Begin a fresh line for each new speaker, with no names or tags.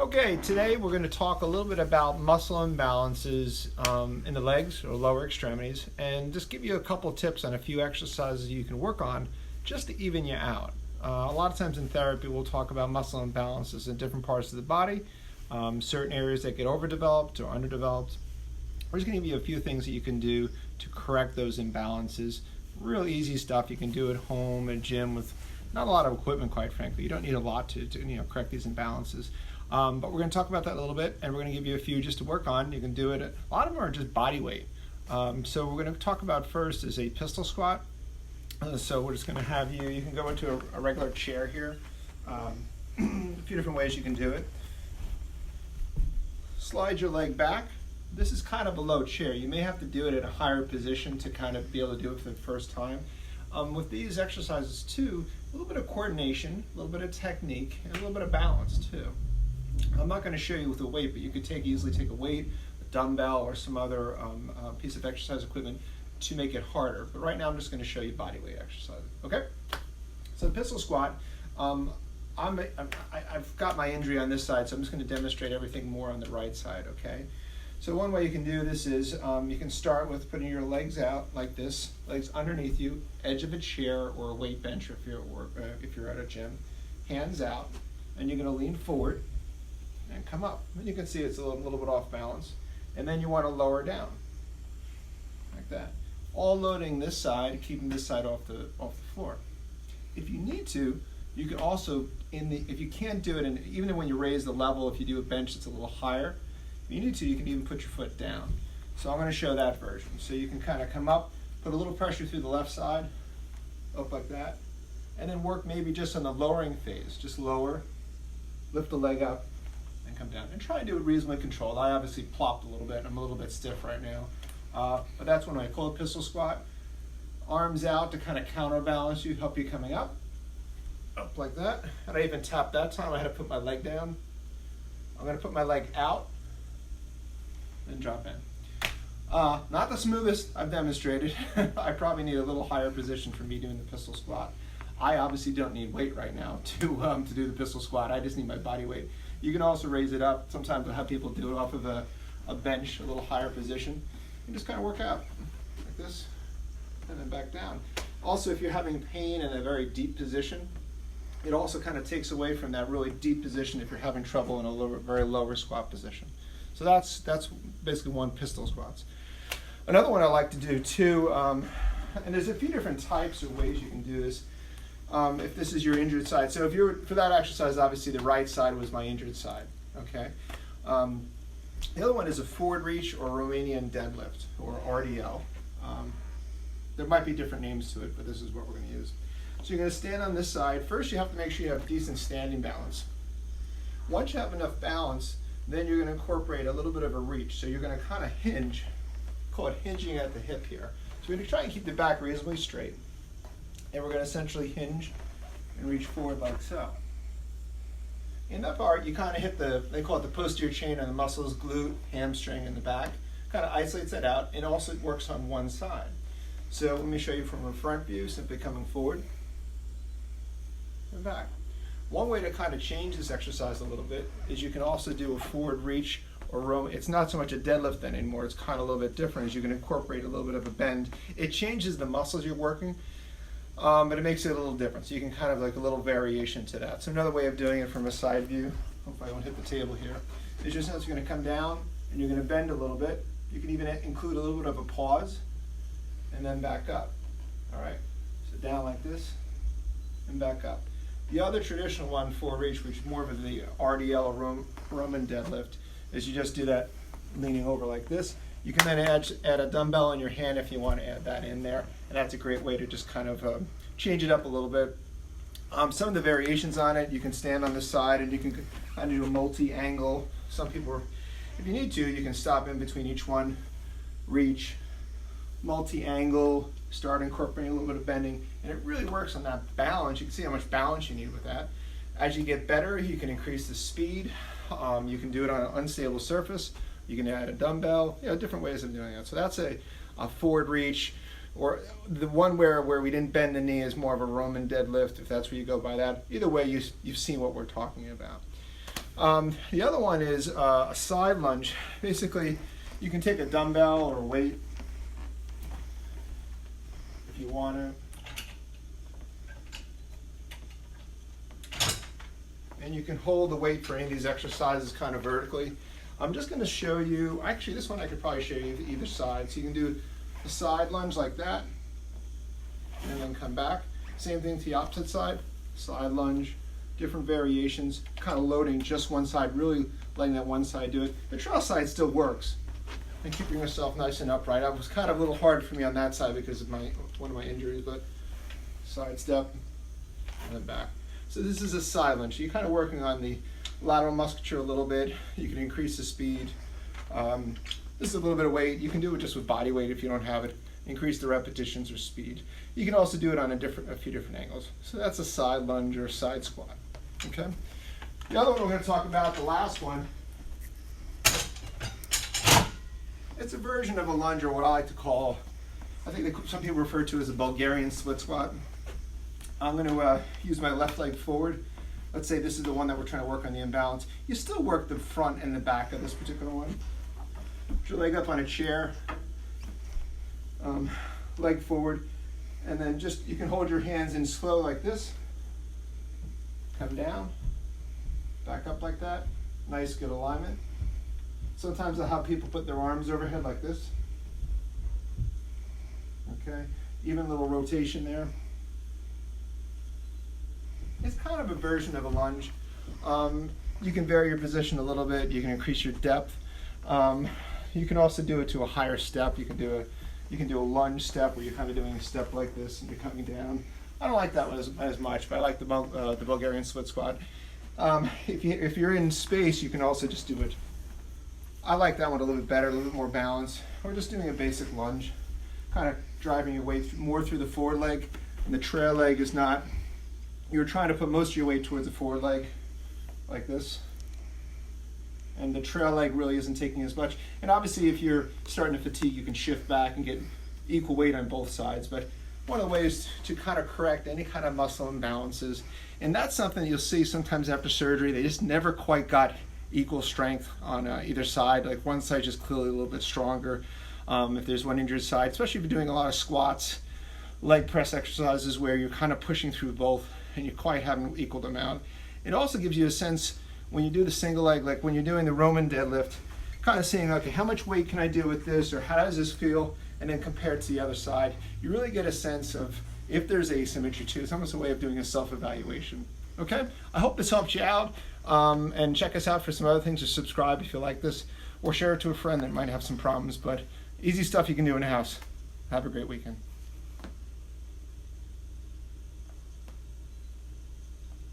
Okay, today we're going to talk a little bit about muscle imbalances in the legs or lower extremities, and just give you a couple tips on a few exercises you can work on just to even you out. A lot of times in therapy we'll talk about muscle imbalances in different parts of the body, certain areas that get overdeveloped or underdeveloped. We're just going to give you a few things that you can do to correct those imbalances. Real easy stuff you can do at home, at gym, with not a lot of equipment, quite frankly. You don't need a lot to correct these imbalances. But we're going to talk about that a little bit, and we're going to give you a few just to work on. You can do it. A lot of them are just body weight. So we're going to talk about first is a pistol squat. So we're just going to have you can go into a regular chair here. A few different ways you can do it. Slide your leg back. This is kind of a low chair. You may have to do it at a higher position to kind of be able to do it for the first time. With these exercises too, a little bit of coordination, a little bit of technique, and a little bit of balance too. I'm not going to show you with a weight, but you could easily take a weight, a dumbbell, or some other piece of exercise equipment to make it harder. But right now I'm just going to show you body weight exercises. Okay? So the pistol squat, I've got my injury on this side, so I'm just going to demonstrate everything more on the right side. Okay? So one way you can do this is you can start with putting your legs out like this, legs underneath you, edge of a chair or a weight bench if you're at a gym, hands out, and you're going to lean forward and come up. And you can see it's a little bit off balance. And then you want to lower down, like that. All loading this side, keeping this side off the floor. If you need to, you can also, if you can't do it, and even when you raise the level, if you do a bench that's a little higher, if you need to, you can even put your foot down. So I'm going to show that version. So you can kind of come up, put a little pressure through the left side, up like that, and then work maybe just on the lowering phase. Just lower, lift the leg up, and come down. And try to do it reasonably controlled. I obviously plopped a little bit. I'm a little bit stiff right now. But that's when I call it pistol squat. Arms out to kind of counterbalance you, help you coming up like that. And I even tapped that time. I had to put my leg down. I'm going to put my leg out and drop in. Not the smoothest I've demonstrated. I probably need a little higher position for me doing the pistol squat. I obviously don't need weight right now to do the pistol squat. I just need my body weight. You can also raise it up. Sometimes I'll have people do it off of a bench, a little higher position, and just kind of work out like this, and then back down. Also, if you're having pain in a very deep position, it also kind of takes away from that really deep position if you're having trouble in a very lower squat position. So that's basically one pistol squats. Another one I like to do too, and there's a few different types or ways you can do this. If this is your injured side. So if you're, for that exercise, obviously the right side was my injured side, okay? The other one is a forward reach or Romanian deadlift, or RDL. There might be different names to it, but this is what we're gonna use. So you're gonna stand on this side. First you have to make sure you have decent standing balance. Once you have enough balance, then you're gonna incorporate a little bit of a reach. So you're gonna kind of hinge, call it hinging at the hip here. So we're gonna try and keep the back reasonably straight. And we're going to essentially hinge and reach forward like so. In that part, you kind of hit they call it the posterior chain of the muscles, glute, hamstring, in the back. Kind of isolates that out, and also works on one side. So let me show you from a front view, simply coming forward and back. One way to kind of change this exercise a little bit is you can also do a forward reach or row. It's not so much a deadlift then anymore, it's kind of a little bit different as you can incorporate a little bit of a bend. It changes the muscles you're working, but it makes it a little different. So you can kind of like a little variation to that. So another way of doing it from a side view, hope I won't hit the table here, is just as you're going to come down and you're going to bend a little bit. You can even include a little bit of a pause and then back up. All right, so down like this and back up. The other traditional one, forward reach, which is more of the RDL or Roman deadlift, is you just do that leaning over like this. You can then add a dumbbell in your hand if you want to add that in there, and that's a great way to just kind of change it up a little bit. Some of the variations on it, you can stand on the side and you can kind of do a multi-angle. Some people, if you need to, you can stop in between each one, reach, multi-angle, start incorporating a little bit of bending, and it really works on that balance. You can see how much balance you need with that. As you get better, you can increase the speed. You can do it on an unstable surface. You can add a dumbbell, different ways of doing that. So that's a forward reach, or the one where we didn't bend the knee is more of a Roman deadlift, if that's where you go by that. Either way, you've seen what we're talking about. The other one is a side lunge. Basically, you can take a dumbbell or a weight if you want to. And you can hold the weight for any of these exercises kind of vertically. I'm just going to show you, actually this one I could probably show you either side. So you can do a side lunge like that, and then come back. Same thing to the opposite side, side lunge, different variations, kind of loading just one side, really letting that one side do it. The trail side still works, and keeping yourself nice and upright. It was kind of a little hard for me on that side because of one of my injuries, but side step, and then back. So this is a side lunge. You're kind of working on the lateral musculature a little bit. You can increase the speed. This is a little bit of weight. You can do it just with body weight if you don't have it. Increase the repetitions or speed. You can also do it on a few different angles. So that's a side lunge or side squat. Okay. The other one we're going to talk about, the last one, it's a version of a lunge, or what I like to call, I think some people refer to as a Bulgarian split squat. I'm going to use my left leg forward. Let's say this is the one that we're trying to work on the imbalance. You still work the front and the back of this particular one. Put your leg up on a chair, leg forward, and then just, you can hold your hands in slow like this. Come down, back up like that. Nice, good alignment. Sometimes I'll have people put their arms overhead like this. Okay, even a little rotation there. It's kind of a version of a lunge. You can vary your position a little bit. You can increase your depth. You can also do it to a higher step. You can do a lunge step where you're kind of doing a step like this and you're coming down. I don't like that one as much, but I like the Bulgarian split squat. If you're in space, you can also just do it. I like that one a little bit better, a little bit more balance. Or just doing a basic lunge, kind of driving your weight more through the forward leg, and the trail leg is not. You're trying to put most of your weight towards the forward leg, like this. And the trail leg really isn't taking as much. And obviously if you're starting to fatigue, you can shift back and get equal weight on both sides. But one of the ways to kind of correct any kind of muscle imbalances, and that's something you'll see sometimes after surgery, they just never quite got equal strength on either side. Like one side just clearly a little bit stronger. If there's one injured side, especially if you're doing a lot of squats, leg press exercises where you're kind of pushing through both and you're quite having an equal amount. It also gives you a sense when you do the single leg, like when you're doing the Roman deadlift, kind of seeing, okay, how much weight can I do with this, or how does this feel, and then compare it to the other side. You really get a sense of if there's asymmetry too. It's almost a way of doing a self-evaluation. Okay, I hope this helped you out, and check us out for some other things, or subscribe if you like this, or share it to a friend that might have some problems, but easy stuff you can do in the house. Have a great weekend.